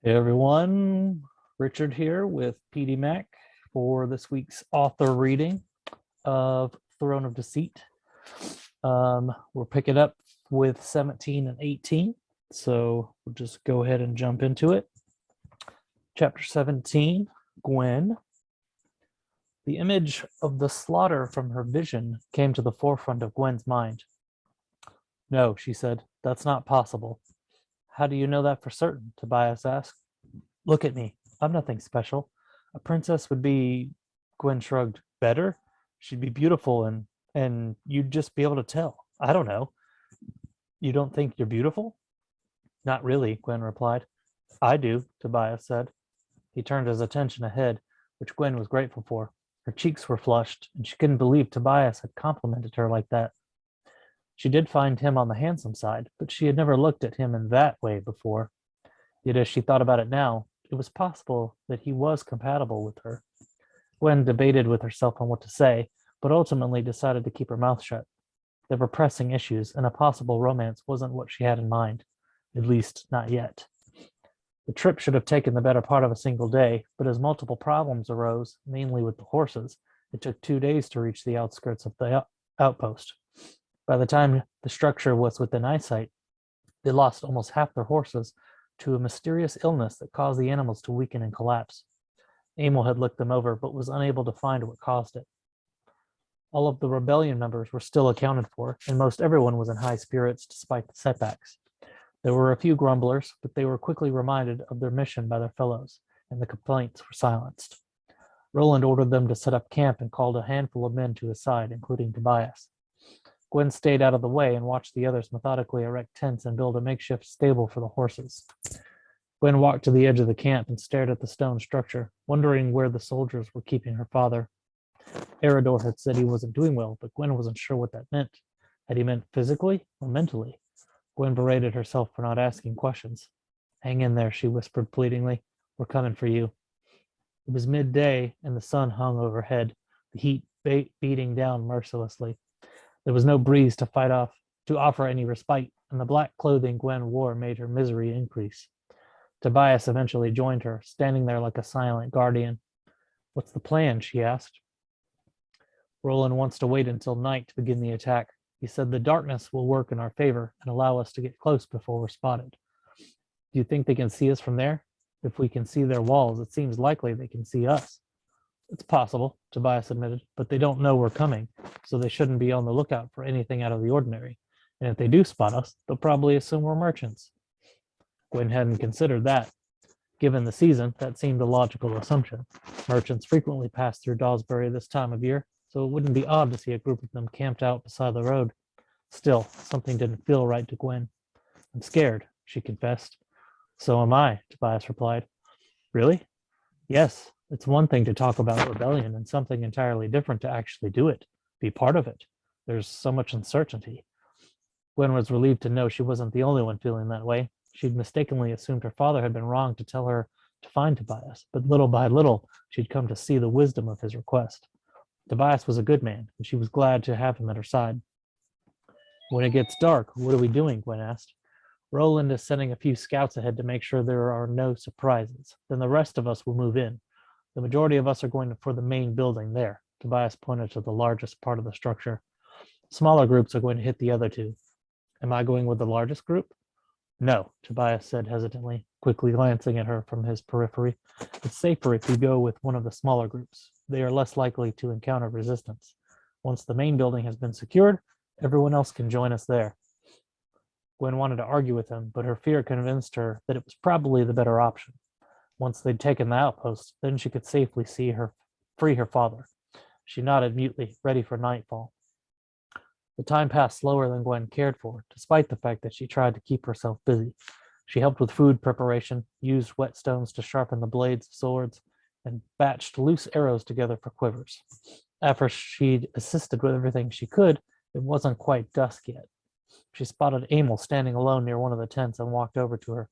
Hey everyone, Richard here with pdmac for this week's author reading of Throne of Deceit. We're picking up with 17 and 18, so we'll just go ahead and jump into it. Chapter 17, Gwen. The image of the slaughter from her vision came to the forefront of Gwen's mind. No, she said, that's not possible. How do you know that for certain? Tobias asked. Look at me. I'm nothing special. A princess would be, Gwen shrugged, better. She'd be beautiful and you'd just be able to tell. I don't know. You don't think you're beautiful? Not really, Gwen replied. I do, Tobias said. He turned his attention ahead, which Gwen was grateful for. Her cheeks were flushed, and she couldn't believe Tobias had complimented her like that. She did find him on the handsome side, but she had never looked at him in that way before. Yet as she thought about it now, it was possible that he was compatible with her. Gwen debated with herself on what to say, but ultimately decided to keep her mouth shut. There were pressing issues, and a possible romance wasn't what she had in mind, at least not yet. The trip should have taken the better part of a single day, but as multiple problems arose, mainly with the horses, it took 2 days to reach the outskirts of the outpost. By the time the structure was within eyesight, they lost almost half their horses to a mysterious illness that caused the animals to weaken and collapse. Emil had looked them over, but was unable to find what caused it. All of the rebellion members were still accounted for, and most everyone was in high spirits despite the setbacks. There were a few grumblers, but they were quickly reminded of their mission by their fellows, and the complaints were silenced. Roland ordered them to set up camp and called a handful of men to his side, including Tobias. Gwen stayed out of the way and watched the others methodically erect tents and build a makeshift stable for the horses. Gwen walked to the edge of the camp and stared at the stone structure, wondering where the soldiers were keeping her father. Eridor had said he wasn't doing well, but Gwen wasn't sure what that meant. Had he meant physically or mentally? Gwen berated herself for not asking questions. Hang in there, she whispered pleadingly. We're coming for you. It was midday, and the sun hung overhead, the heat beating down mercilessly. There was no breeze to offer any respite, and the black clothing Gwen wore made her misery increase. Tobias eventually joined her, standing there like a silent guardian. What's the plan? She asked. Roland wants to wait until night to begin the attack. He said the darkness will work in our favor and allow us to get close before we're spotted. Do you think they can see us from there? If we can see their walls, it seems likely they can see us. It's possible, Tobias admitted, but they don't know we're coming, so they shouldn't be on the lookout for anything out of the ordinary. And if they do spot us, they'll probably assume we're merchants. Gwen hadn't considered that. Given the season, that seemed a logical assumption. Merchants frequently pass through Dawsbury this time of year, so it wouldn't be odd to see a group of them camped out beside the road. Still, something didn't feel right to Gwen. I'm scared, she confessed. So am I, Tobias replied. Really? Yes, it's one thing to talk about rebellion and something entirely different to actually do it, be part of it. There's so much uncertainty. Gwen was relieved to know she wasn't the only one feeling that way. She'd mistakenly assumed her father had been wrong to tell her to find Tobias, but little by little, she'd come to see the wisdom of his request. Tobias was a good man, and she was glad to have him at her side. When it gets dark, what are we doing? Gwen asked. Roland is sending a few scouts ahead to make sure there are no surprises. Then the rest of us will move in. The majority of us are going for the main building there. Tobias pointed to the largest part of the structure. Smaller groups are going to hit the other two. Am I going with the largest group? No, Tobias said hesitantly, quickly glancing at her from his periphery. It's safer if you go with one of the smaller groups. They are less likely to encounter resistance. Once the main building has been secured, everyone else can join us there. Gwen wanted to argue with him, but her fear convinced her that it was probably the better option. Once they'd taken the outpost, then she could safely free her father. She nodded mutely, ready for nightfall. The time passed slower than Gwen cared for, despite the fact that she tried to keep herself busy. She helped with food preparation, used whetstones to sharpen the blades of swords, and batched loose arrows together for quivers. After she'd assisted with everything she could, it wasn't quite dusk yet. She spotted Emil standing alone near one of the tents and walked over to her.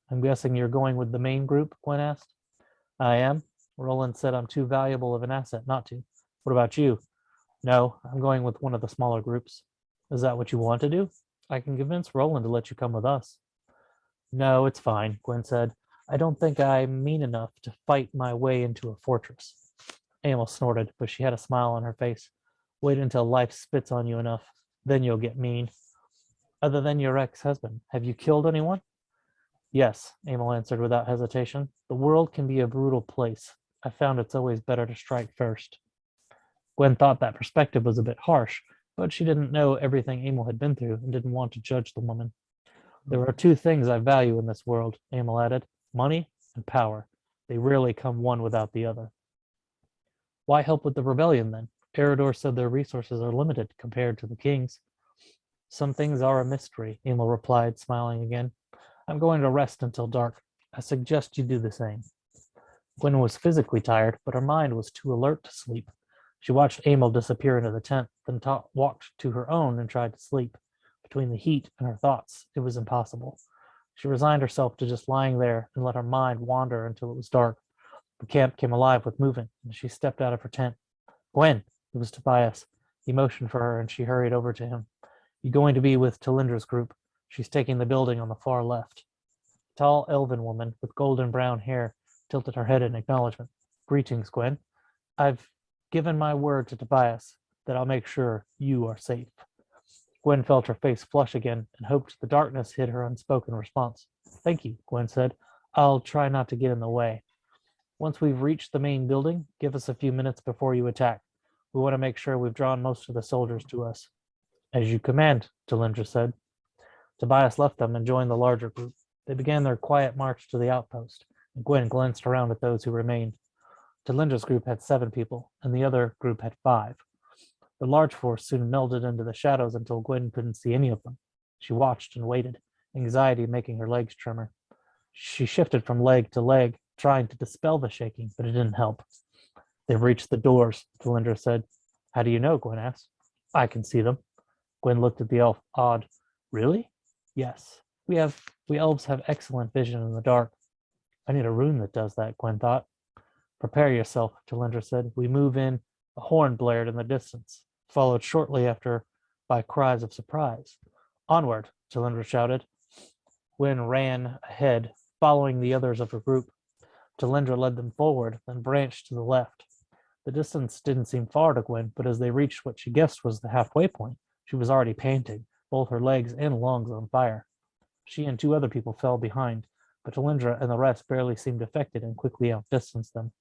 I'm guessing you're going with the main group? Gwen asked. I am. Roland said I'm too valuable of an asset not to. What about you? No, I'm going with one of the smaller groups. Is that what you want to do? I can convince Roland to let you come with us. No, it's fine, Gwen said. I don't think I'm mean enough to fight my way into a fortress. Emil snorted, but she had a smile on her face. Wait until life spits on you enough, then you'll get mean. Other than your ex-husband, have you killed anyone? Yes, Emil answered without hesitation. The world can be a brutal place. I found it's always better to strike first. Gwen thought that perspective was a bit harsh, but she didn't know everything Emil had been through and didn't want to judge the woman. There are two things I value in this world, Emil added, money and power. They rarely come one without the other. Why help with the rebellion then? Eridor said their resources are limited compared to the king's. Some things are a mystery, Emil replied, smiling again. I'm going to rest until dark. I suggest you do the same. Gwen was physically tired, but her mind was too alert to sleep. She watched Emil disappear into the tent, then walked to her own and tried to sleep. Between the heat and her thoughts, it was impossible. She resigned herself to just lying there and let her mind wander until it was dark. The camp came alive with movement, and she stepped out of her tent. Gwen, it was Tobias. He motioned for her, and she hurried over to him. You're going to be with Talindra's group. She's taking the building on the far left. A tall elven woman with golden brown hair tilted her head in acknowledgement. Greetings, Gwen. I've given my word to Tobias that I'll make sure you are safe. Gwen felt her face flush again and hoped the darkness hid her unspoken response. Thank you, Gwen said. I'll try not to get in the way. Once we've reached the main building, give us a few minutes before you attack. We want to make sure we've drawn most of the soldiers to us. As you command, Talindra said. Tobias left them and joined the larger group. They began their quiet march to the outpost, and Gwen glanced around at those who remained. Talindra's group had 7 people, and the other group had 5. The large force soon melded into the shadows until Gwen couldn't see any of them. She watched and waited, anxiety making her legs tremor. She shifted from leg to leg, trying to dispel the shaking, but it didn't help. They've reached the doors, Talindra said. How do you know? Gwen asked. I can see them. Gwen looked at the elf, awed. Really? Yes. We elves have excellent vision in the dark. I need a rune that does that, Gwen thought. Prepare yourself, Talindra said. We move in. A horn blared in the distance, followed shortly after by cries of surprise. Onward, Talindra shouted. Gwen ran ahead, following the others of her group. Talindra led them forward, then branched to the left. The distance didn't seem far to Gwen, but as they reached what she guessed was the halfway point, she was already panting, both her legs and lungs on fire. She and 2 other people fell behind, but Talindra and the rest barely seemed affected and quickly outdistanced them.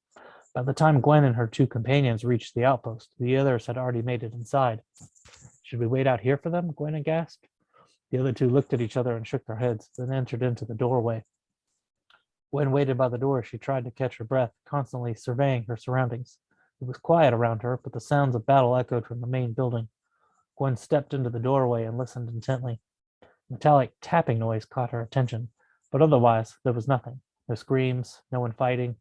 By the time Gwen and her 2 companions reached the outpost, the others had already made it inside. Should we wait out here for them? Gwen gasped. The other 2 looked at each other and shook their heads, then entered into the doorway. Gwen waited by the door as she tried to catch her breath, constantly surveying her surroundings. It was quiet around her, but the sounds of battle echoed from the main building. Gwen stepped into the doorway and listened intently. A metallic tapping noise caught her attention, but otherwise there was nothing. No screams, no one fighting.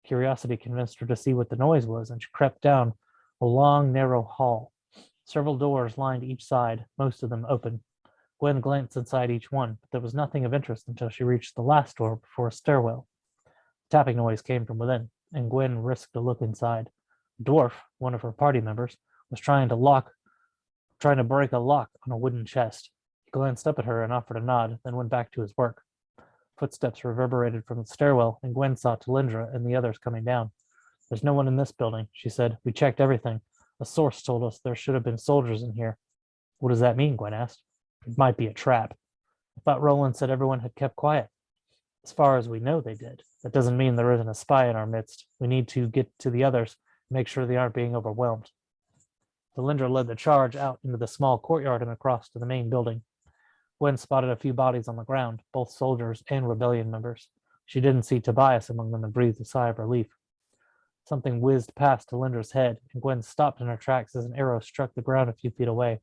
Curiosity convinced her to see what the noise was, and she crept down a long, narrow hall. Several doors lined each side, most of them open. Gwen glanced inside each one, but there was nothing of interest until she reached the last door before a stairwell. The tapping noise came from within, and Gwen risked a look inside. A dwarf, one of her party members, was trying to break a lock on a wooden chest. He glanced up at her and offered a nod, then went back to his work. Footsteps reverberated from the stairwell, and Gwen saw Talindra and the others coming down. There's no one in this building, she said. We checked everything. A source told us there should have been soldiers in here. What does that mean? Gwen asked. It might be a trap. I thought Roland said everyone had kept quiet. As far as we know, they did. That doesn't mean there isn't a spy in our midst. We need to get to the others, make sure they aren't being overwhelmed. Talindra led the charge out into the small courtyard and across to the main building. Gwen spotted a few bodies on the ground, both soldiers and rebellion members. She didn't see Tobias among them and breathed a sigh of relief. Something whizzed past Talindra's head, and Gwen stopped in her tracks as an arrow struck the ground a few feet away.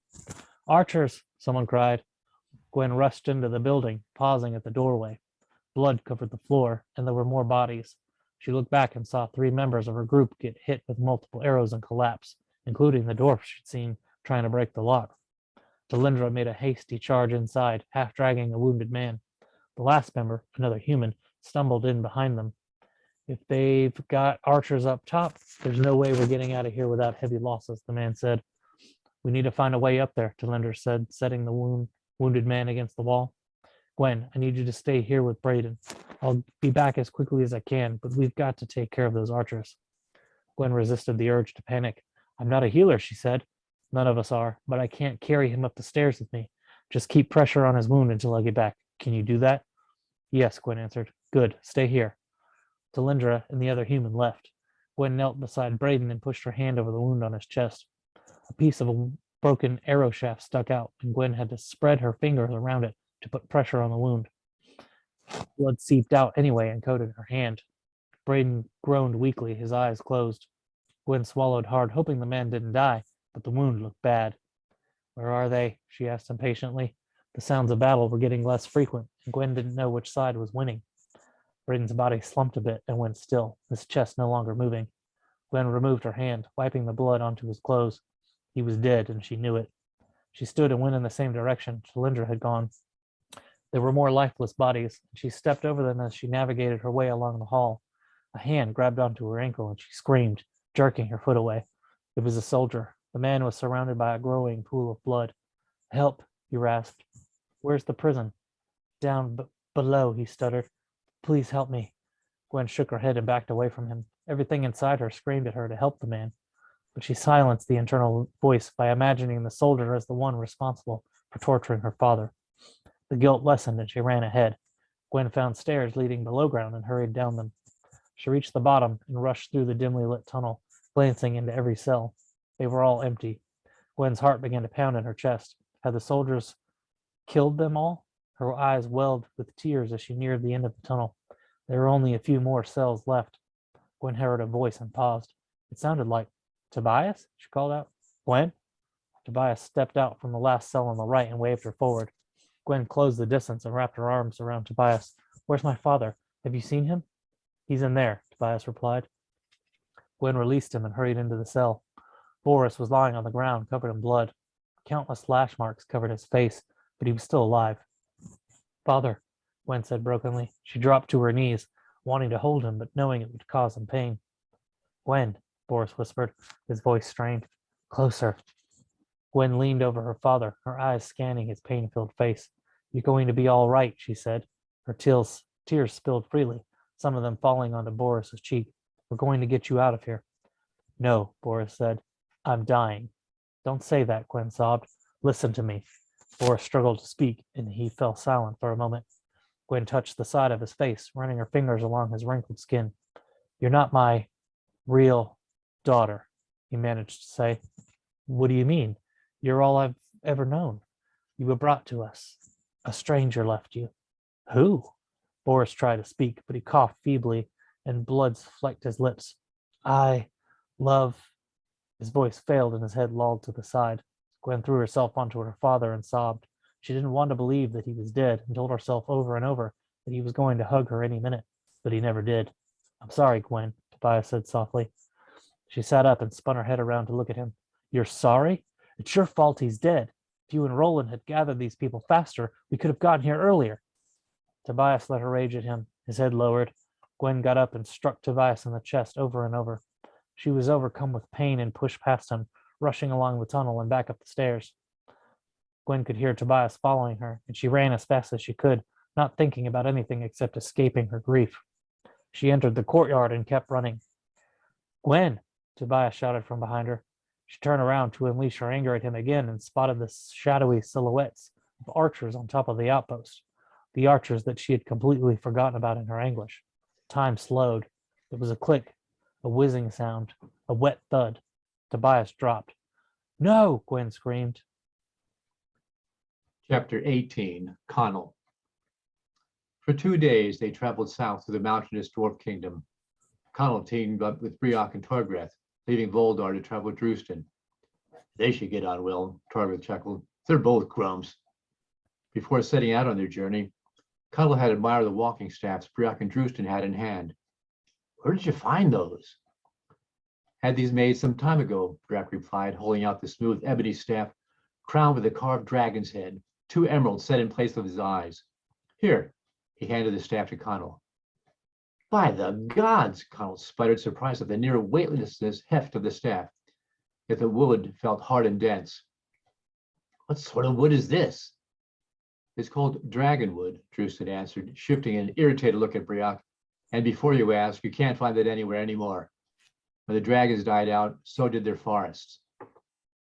Archers, someone cried. Gwen rushed into the building, pausing at the doorway. Blood covered the floor, and there were more bodies. She looked back and saw 3 members of her group get hit with multiple arrows and collapse, including the dwarf she'd seen trying to break the lock. Talindra made a hasty charge inside, half dragging a wounded man. The last member, another human, stumbled in behind them. If they've got archers up top, there's no way we're getting out of here without heavy losses, the man said. We need to find a way up there, Talindra said, setting the wounded man against the wall. Gwen, I need you to stay here with Braden. I'll be back as quickly as I can, but we've got to take care of those archers. Gwen resisted the urge to panic. I'm not a healer, she said. None of us are, but I can't carry him up the stairs with me. Just keep pressure on his wound until I get back. Can you do that? Yes, Gwen answered. Good. Stay here. Talindra and the other human left. Gwen knelt beside Braden and pushed her hand over the wound on his chest. A piece of a broken arrow shaft stuck out, and Gwen had to spread her fingers around it to put pressure on the wound. Blood seeped out anyway and coated her hand. Braden groaned weakly, his eyes closed. Gwen swallowed hard, hoping the man didn't die, but the wound looked bad. Where are they? She asked impatiently. The sounds of battle were getting less frequent, and Gwen didn't know which side was winning. Braden's body slumped a bit and went still, his chest no longer moving. Gwen removed her hand, wiping the blood onto his clothes. He was dead, and she knew it. She stood and went in the same direction Talindra had gone. There were more lifeless bodies, and she stepped over them as she navigated her way along the hall. A hand grabbed onto her ankle, and she screamed, jerking her foot away. It was a soldier. The man was surrounded by a growing pool of blood. Help, he rasped. Where's the prison? Down below, he stuttered. Please help me. Gwen shook her head and backed away from him. Everything inside her screamed at her to help the man, but she silenced the internal voice by imagining the soldier as the one responsible for torturing her father. The guilt lessened and she ran ahead. Gwen found stairs leading below ground and hurried down them. She reached the bottom and rushed through the dimly lit tunnel, glancing into every cell. They were all empty. Gwen's heart began to pound in her chest. Had the soldiers killed them all? Her eyes welled with tears as she neared the end of the tunnel. There were only a few more cells left. Gwen heard a voice and paused. It sounded like Tobias, she called out. Gwen? Tobias stepped out from the last cell on the right and waved her forward. Gwen closed the distance and wrapped her arms around Tobias. Where's my father? Have you seen him? He's in there, Tobias replied. Gwen released him and hurried into the cell. Boris was lying on the ground, covered in blood. Countless lash marks covered his face, but he was still alive. Father, Gwen said brokenly. She dropped to her knees, wanting to hold him, but knowing it would cause him pain. Gwen, Boris whispered, his voice strained. Closer. Gwen leaned over her father, her eyes scanning his pain-filled face. You're going to be all right, she said. Her tears spilled freely, some of them falling onto Boris's cheek. We're going to get you out of here. No, Boris said. I'm dying. Don't say that, Gwen sobbed. Listen to me. Boris struggled to speak, and he fell silent for a moment. Gwen touched the side of his face, running her fingers along his wrinkled skin. You're not my real daughter, he managed to say. What do you mean? You're all I've ever known. You were brought to us. A stranger left you. Who? Boris tried to speak, but he coughed feebly, and blood flecked his lips. I love... His voice failed and his head lolled to the side. Gwen threw herself onto her father and sobbed. She didn't want to believe that he was dead and told herself over and over that he was going to hug her any minute, but he never did. I'm sorry, Gwen, Tobias said softly. She sat up and spun her head around to look at him. You're sorry? It's your fault he's dead. If you and Roland had gathered these people faster, we could have gotten here earlier. Tobias let her rage at him, his head lowered. Gwen got up and struck Tobias in the chest over and over. She was overcome with pain and pushed past him, rushing along the tunnel and back up the stairs. Gwen could hear Tobias following her, and she ran as fast as she could, not thinking about anything except escaping her grief. She entered the courtyard and kept running. Gwen, Tobias shouted from behind her. She turned around to unleash her anger at him again and spotted the shadowy silhouettes of archers on top of the outpost, the archers that she had completely forgotten about in her anguish. Time slowed. There was a click, a whizzing sound, a wet thud. Tobias dropped. No, Gwen screamed. Chapter 18, Connell. For 2 days, they traveled south through the mountainous dwarf kingdom. Connell teamed up with Briok and Torgreth, leaving Voldar to travel with Drustin. They should get on well, Torgreth chuckled. They're both grumps. Before setting out on their journey, Connell had admired the walking staffs Briok and Drustin had in hand. Where did you find those? Had these made some time ago, Briok replied, holding out the smooth ebony staff crowned with a carved dragon's head, 2 emeralds set in place of his eyes. Here, he handed the staff to Connell. By the gods, Connell sputtered, surprised at the near weightlessness heft of the staff. Yet the wood felt hard and dense. What sort of wood is this? It's called dragonwood, Drewston answered, shifting an irritated look at Briac. And before you ask, you can't find it anywhere anymore. When the dragons died out, so did their forests.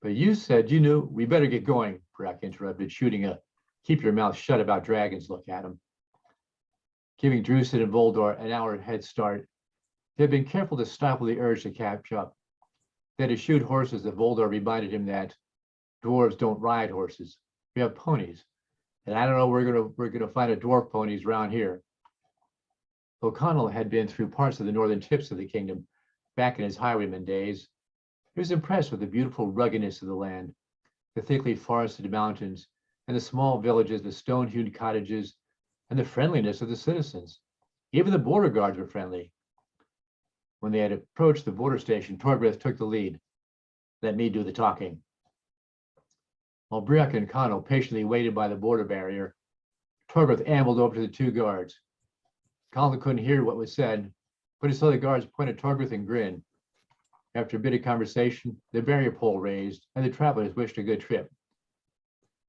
But you said you knew. We better get going, Briac interrupted, shooting a keep your mouth shut about dragons look at him. Giving Drewston and Voldor an hour head start, they had been careful to stifle the urge to catch up. They had to shoot horses that Voldor reminded him that dwarves don't ride horses. We have ponies. And I don't know we're gonna find a dwarf ponies around here. O'Connell had been through parts of the northern tips of the kingdom back in his highwayman days. He was impressed with the beautiful ruggedness of the land, the thickly forested mountains, and the small villages, the stone-hewn cottages, and the friendliness of the citizens. Even the border guards were friendly. When they had approached the border station, Torgrith took the lead. Let me do the talking. While Briac and Connell patiently waited by the border barrier, Torgrith ambled over to the two guards. Connell couldn't hear what was said, but he saw the guards point at Torgrith and grin. After a bit of conversation, the barrier pole raised, and the travelers wished a good trip.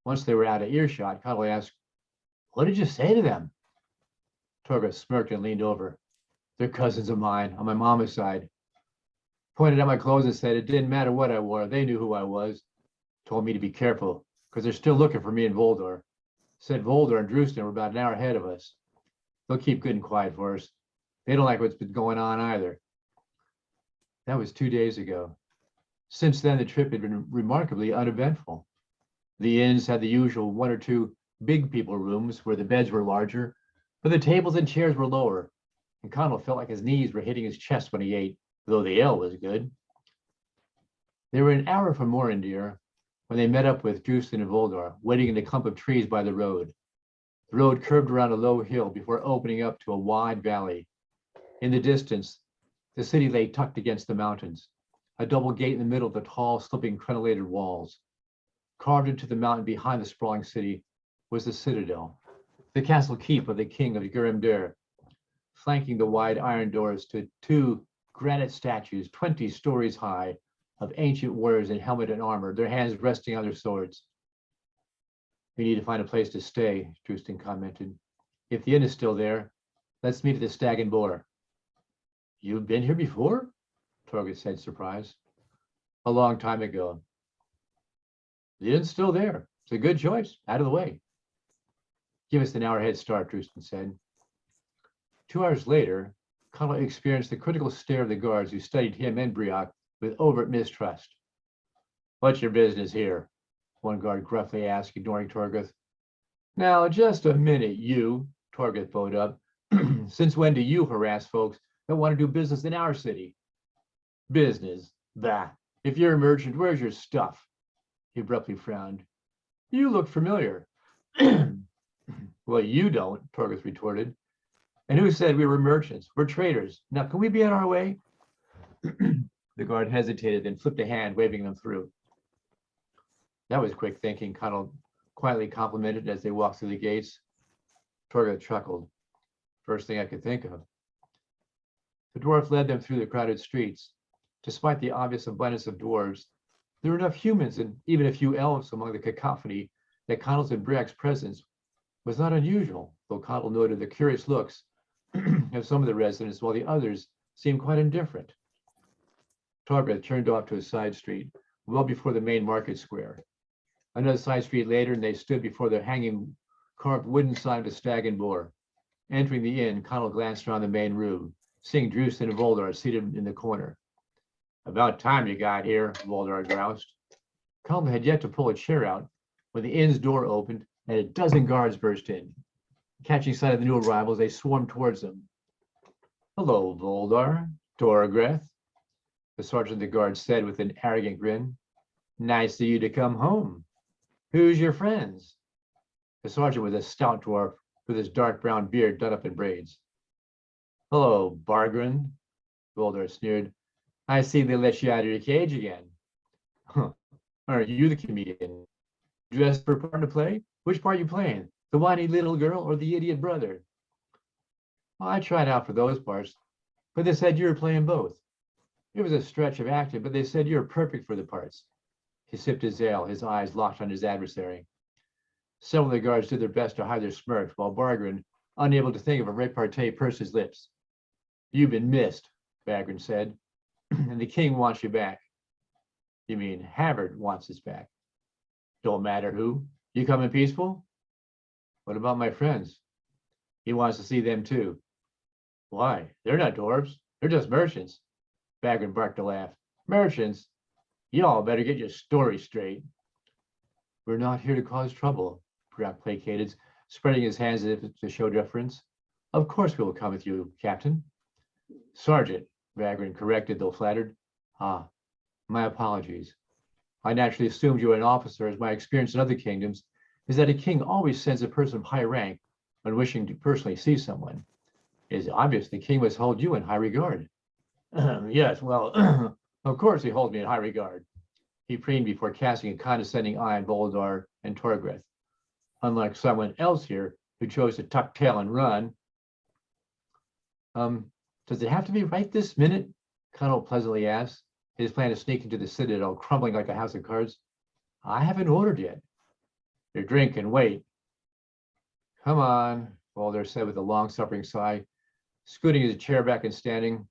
Once they were out of earshot, Connell asked, "What did you say to them?" Torgrith smirked and leaned over. "They're cousins of mine on my mama's side. Pointed at my clothes and said it didn't matter what I wore. They knew who I was. Told me to be careful because they're still looking for me and Voldor. Said Voldor and Drewston were about an hour ahead of us. They'll keep good and quiet for us. They don't like what's been going on either." That was 2 days ago. Since then, the trip had been remarkably uneventful. The inns had the usual one or two big people rooms where the beds were larger, but the tables and chairs were lower, and Connell felt like his knees were hitting his chest when he ate, though the ale was good. They were an hour from Morindir when they met up with Drewston and Voldor, waiting in a clump of trees by the road. The road curved around a low hill before opening up to a wide valley. In the distance, the city lay tucked against the mountains, a double gate in the middle of the tall, sloping crenellated walls. Carved into the mountain behind the sprawling city was the citadel, the castle keep of the king of Grimdir. Flanking the wide iron doors stood two granite statues 20 stories high of ancient warriors in helmet and armor, their hands resting on their swords. "We need to find a place to stay," Drewston commented. "If the inn is still there, let's meet at the Stag and Boar." "You've been here before?" Torgrith said, surprised. "A long time ago." "The inn's still there. It's a good choice. Out of the way." "Give us an hour head start," Drewston said. 2 hours later, Connell experienced the critical stare of the guards who studied him and Briac with overt mistrust. "What's your business here?" one guard gruffly asked, ignoring Torgrith. "Now, just a minute, you," Torgrith bowed up. "Since when do you harass folks that want to do business in our city?" "Business? Bah. If you're a merchant, where's your stuff?" He abruptly frowned. "You look familiar." "Well, you don't," Torgrith retorted. "And who said we were merchants? We're traders. Now, can we be on our way?" The guard hesitated, then flipped a hand, waving them through. "That was quick thinking," Connell quietly complimented as they walked through the gates. Torgrith chuckled. "First thing I could think of." The dwarf led them through the crowded streets. Despite the obvious abundance of dwarves, there were enough humans and even a few elves among the cacophony that Connell's and Briac's presence was not unusual, though Connell noted the curious looks of some of the residents, while the others seemed quite indifferent. Torgrith turned off to a side street, well before the main market square. Another side street later, and they stood before the hanging carved wooden sign of the Stag and Boar. Entering the inn, Connell glanced around the main room, seeing Drewston and Voldor seated in the corner. "About time you got here," Voldor groused. Connell had yet to pull a chair out when the inn's door opened and a dozen guards burst in. Catching sight of the new arrivals, they swarmed towards them. "Hello, Voldor, Torgrith," the sergeant of the guard said with an arrogant grin. "Nice of you to come home. Who's your friends?" The sergeant was a stout dwarf with his dark brown beard done up in braids. "Hello, Bargren," Voldor sneered. "I see they let you out of your cage again." "Huh. Aren't you the comedian? Dressed for a part to play? Which part are you playing? The whiny little girl or the idiot brother?" "Well, I tried out for those parts, but they said you were playing both. It was a stretch of acting, but they said you were perfect for the parts." He sipped his ale, his eyes locked on his adversary. Several of the guards did their best to hide their smirks, while Bagran, unable to think of a repartee, pursed his lips. You've been missed, Bagran said, and the king wants you back. You mean Havard wants us back? Don't matter who. You coming peaceful? What about my friends? He wants to see them too. Why? They're not dwarves. They're just merchants. Bagran barked a laugh. Merchants? Y'all better get your story straight. We're not here to cause trouble, Brock placated, spreading his hands as if to show deference. Of course we will come with you, Captain. Sergeant, Bagran corrected, though flattered. Ah, my apologies. I naturally assumed you were an officer, as my experience in other kingdoms is that a king always sends a person of high rank when wishing to personally see someone. It is obvious the king must hold you in high regard. Yes, well, of course he holds me in high regard. He preened before casting a condescending eye on Voldar and Torgreth. Unlike someone else here who chose to tuck tail and run. Does it have to be right this minute? Connell pleasantly asked, his plan to sneak into the citadel crumbling like a house of cards. I haven't ordered yet. Your drink and wait. Come on, Voldar said with a long-suffering sigh, scooting his chair back and standing.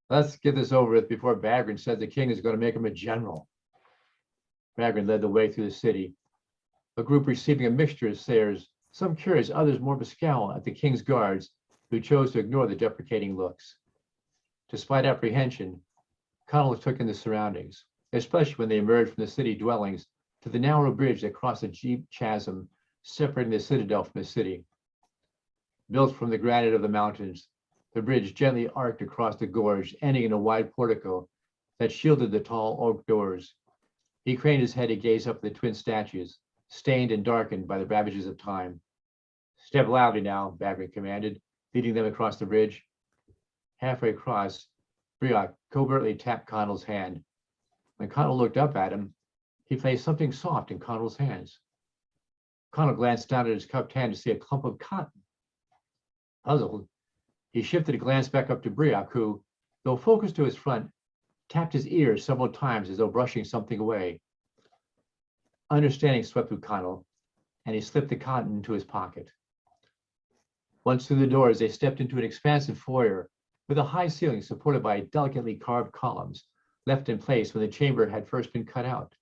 Let's get this over with before Bagran says the king is going to make him a general. Bagran led the way through the city, a group receiving a mixture of stares, some curious, others more of a scowl at the king's guards, who chose to ignore the deprecating looks. Despite apprehension, Connell took in the surroundings, especially when they emerged from the city dwellings to the narrow bridge that crossed a deep chasm separating the citadel from the city. Built from the granite of the mountains, the bridge gently arced across the gorge, ending in a wide portico that shielded the tall oak doors. He craned his head to gaze up at the twin statues, stained and darkened by the ravages of time. Step loudly now, Bagran commanded, leading them across the bridge. Halfway across, Briok covertly tapped Connell's hand. When Connell looked up at him, he placed something soft in Connell's hands. Connell glanced down at his cupped hand to see a clump of cotton. Puzzled, he shifted a glance back up to Briok, who, though focused to his front, tapped his ears several times as though brushing something away. Understanding swept through Connell, and he slipped the cotton into his pocket. Once through the doors, they stepped into an expansive foyer with a high ceiling supported by delicately carved columns, left in place when the chamber had first been cut out.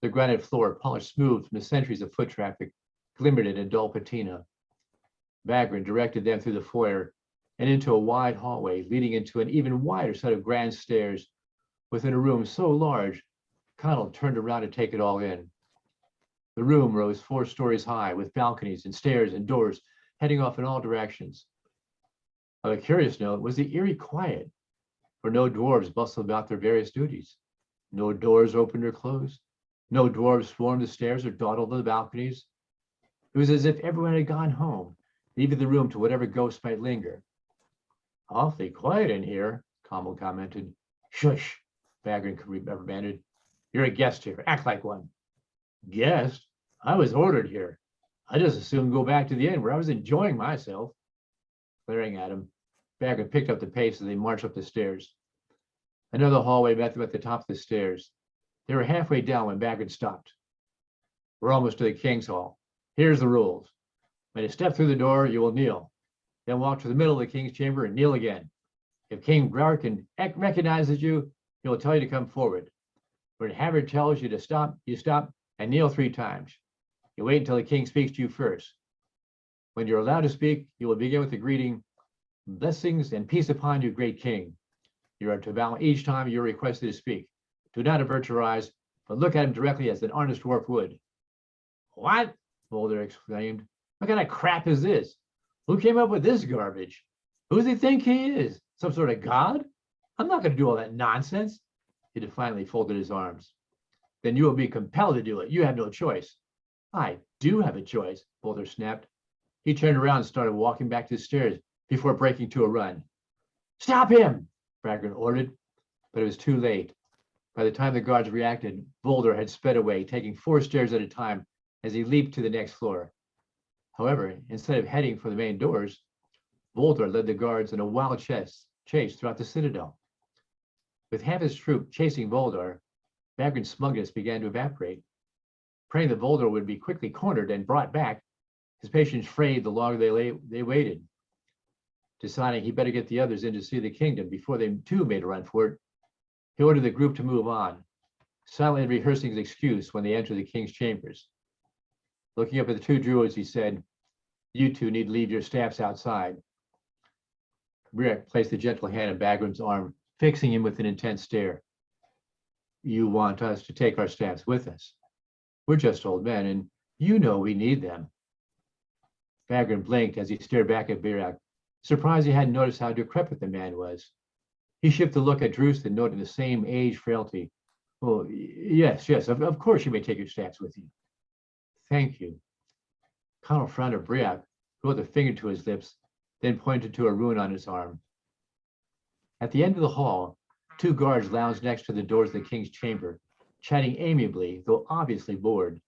The granite floor, polished smooth from the centuries of foot traffic, glimmered in a dull patina. Bagran directed them through the foyer and into a wide hallway leading into an even wider set of grand stairs within a room so large, Connell turned around to take it all in. The room rose 4 stories high with balconies and stairs and doors heading off in all directions. Of a curious note was the eerie quiet, for no dwarves bustled about their various duties. No doors opened or closed. No dwarves swarmed the stairs or dawdled on the balconies. It was as if everyone had gone home, leaving the room to whatever ghosts might linger. Awfully quiet in here, Connell commented. Shush, Bagran reprimanded. You're a guest here. Act like one. Guest? I was ordered here. I just assumed go back to the inn where I was enjoying myself. Glaring at him, Bagran picked up the pace as they marched up the stairs. Another hallway met them at the top of the stairs. They were halfway down when Bagran stopped. We're almost to the king's hall. Here's the rules. When you step through the door, you will kneel. Then walk to the middle of the king's chamber and kneel again. If King Brarkin recognizes you, he will tell you to come forward. When Havard tells you to stop, you stop and kneel 3 times. You wait until the king speaks to you first. When you're allowed to speak, you will begin with the greeting, blessings and peace upon you, great king. You are to bow each time you're requested to speak. Do not avert your eyes, but look at him directly as an honest dwarf would. What? Boulder exclaimed. What kind of crap is this? Who came up with this garbage? Who does he think he is? Some sort of god? I'm not going to do all that nonsense. He defiantly folded his arms. Then you will be compelled to do it. You have no choice. I do have a choice, Boulder snapped. He turned around and started walking back to the stairs before breaking to a run. Stop him, Bagran ordered, but it was too late. By the time the guards reacted, Boulder had sped away, taking 4 stairs at a time as he leaped to the next floor. However, instead of heading for the main doors, Boulder led the guards in a wild chase throughout the citadel. With half his troop chasing Boulder, Bagran's smugness began to evaporate. praying that Voldor would be quickly cornered and brought back. His patience frayed the longer they waited. Deciding he better get the others in to see the kingdom before they too made a run for it, he ordered the group to move on, silently rehearsing his excuse when they entered the king's chambers. Looking up at the two druids, he said, "You two need to leave your staffs outside." Briac placed a gentle hand on Bagram's arm, fixing him with an intense stare. "You want us to take our staffs with us? We're just old men, and you know we need them." Bagram blinked as he stared back at Briac, surprised he hadn't noticed how decrepit the man was. He shifted a look at Drustin, noting the same age frailty. "Well, yes, of course you may take your staffs with you." "Thank you." Connell frowned at Briac, who put a finger to his lips, then pointed to a rune on his arm. At the end of the hall, two guards lounged next to the doors of the king's chamber, chatting amiably, though obviously bored.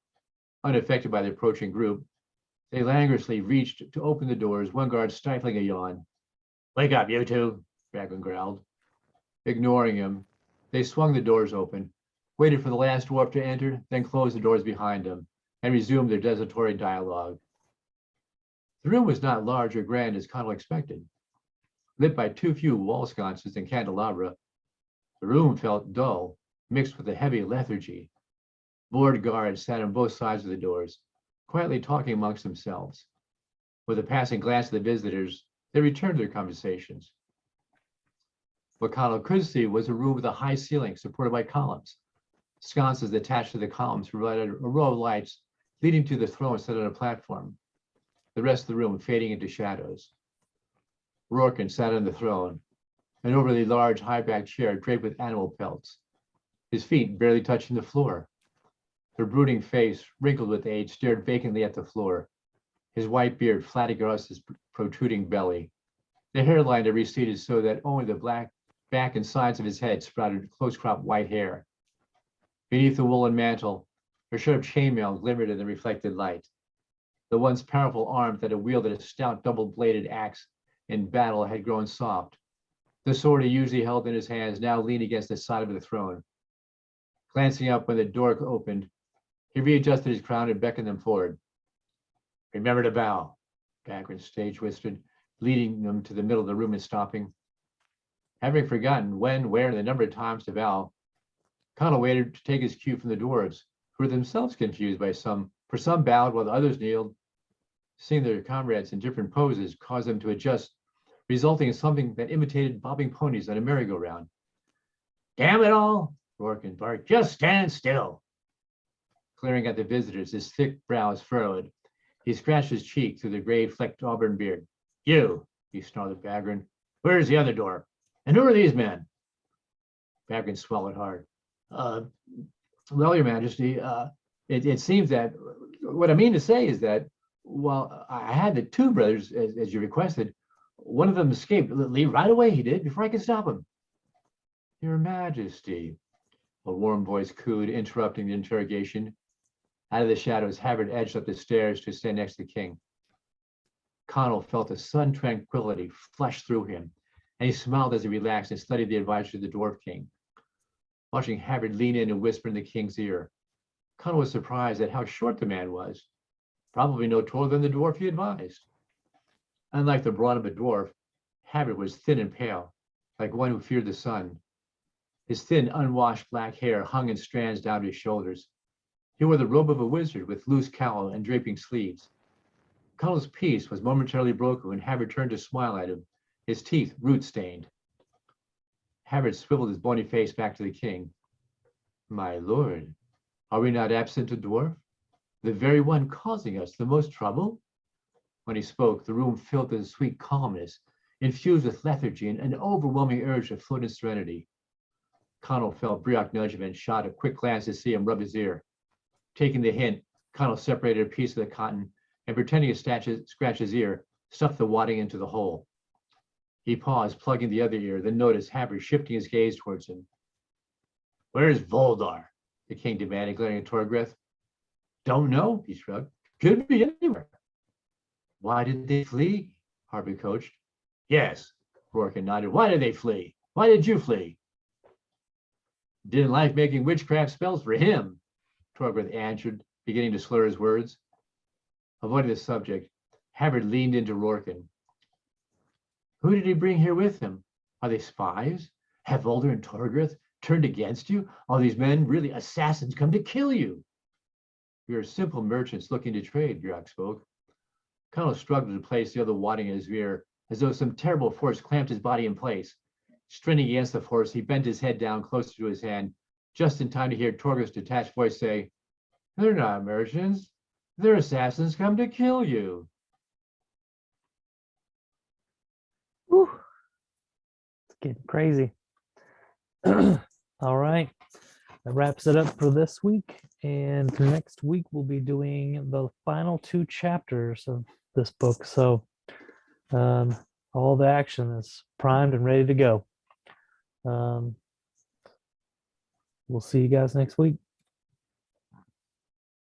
Unaffected by the approaching group, they languorously reached to open the doors, one guard stifling a yawn. "Wake up, you two," Raglan growled. Ignoring him, they swung the doors open, waited for the last dwarf to enter, then closed the doors behind them, and resumed their desultory dialogue. The room was not large or grand as Connell expected. Lit by too few wall sconces and candelabra, the room felt dull, mixed with a heavy lethargy. Bored guards sat on both sides of the doors, quietly talking amongst themselves. With a passing glance at the visitors, they returned to their conversations. What Connell could see was a room with a high ceiling supported by columns. Sconces attached to the columns provided a row of lights leading to the throne set on a platform, the rest of the room fading into shadows. Rorken sat on the throne, an overly large high-backed chair draped with animal pelts, his feet barely touching the floor. The brooding face, wrinkled with age, stared vacantly at the floor, his white beard flat across his protruding belly. The hairline had receded so that only the black back and sides of his head sprouted close-cropped white hair. Beneath the woolen mantle, a sharp chainmail glimmered in the reflected light. The once powerful arm that had wielded a stout double-bladed axe in battle had grown soft. The sword he usually held in his hands now leaned against the side of the throne. Glancing up when the door opened, he readjusted his crown and beckoned them forward. "Remember to bow," Bagran stage whispered, leading them to the middle of the room and stopping. Having forgotten when, where, and the number of times to bow, Connell waited to take his cue from the dwarves, who were themselves confused by some, for some bowed while the others kneeled. Seeing their comrades in different poses caused them to adjust, resulting in something that imitated bobbing ponies on a merry-go-round. "Damn it all," Rorken barked, "just stand still." Glaring at the visitors, his thick brows furrowed, he scratched his cheek through the gray-flecked auburn beard. "You," he snarled at Bagran, "where's the other door? And who are these men?" Bagran swallowed hard. Well, Your Majesty, it seems that what I mean to say is that while I had the two brothers, as you requested, one of them escaped. Leave right away, he did, before I could stop him." "Your Majesty," a warm voice cooed, interrupting the interrogation. Out of the shadows, Havard edged up the stairs to stand next to the king. Connell felt a sudden tranquility flush through him, and he smiled as he relaxed and studied the advisory of the Dwarf King. Watching Havard lean in and whisper in the king's ear, Connell was surprised at how short the man was, probably no taller than the dwarf he advised. Unlike the broad of a dwarf, Havard was thin and pale, like one who feared the sun. His thin, unwashed black hair hung in strands down to his shoulders. He wore the robe of a wizard with loose cowl and draping sleeves. Connell's peace was momentarily broken when Havard turned to smile at him, his teeth root-stained. Havard swiveled his bony face back to the king. "My lord, are we not absent a dwarf? The very one causing us the most trouble?" When he spoke, the room filled with a sweet calmness, infused with lethargy and an overwhelming urge of floating serenity. Connell felt Briac nudge him and shot a quick glance to see him rub his ear. Taking the hint, Connell separated a piece of the cotton and, pretending to scratch his ear, stuffed the wadding into the hole. He paused, plugging the other ear, then noticed Havard shifting his gaze towards him. "Where's Voldar?" the king demanded, glaring at Torgreth. "Don't know," he shrugged. "Could be anywhere." "Why did they flee?" Harvey coached. "Yes," Rorken nodded. "Why did they flee? Why did you flee?" "Didn't like making witchcraft spells for him," Torgreth answered, beginning to slur his words. Avoiding the subject, Havard leaned into Rorkin. Who did he bring here with him? Are they spies? Have Volder and Torgrith turned against you? Are these men really assassins come to kill you? We are simple merchants looking to trade, Drak spoke. Connell struggled to place the other wadding in his rear, as though some terrible force clamped his body in place. Straining against the force, he bent his head down closer to his hand, just in time to hear Torgrith's detached voice say, They're not merchants. They're assassins come to kill you. Whew. It's getting crazy. All right. That wraps it up for this week. And next week, we'll be doing the final 2 chapters of this book. So all the action is primed and ready to go. We'll see you guys next week.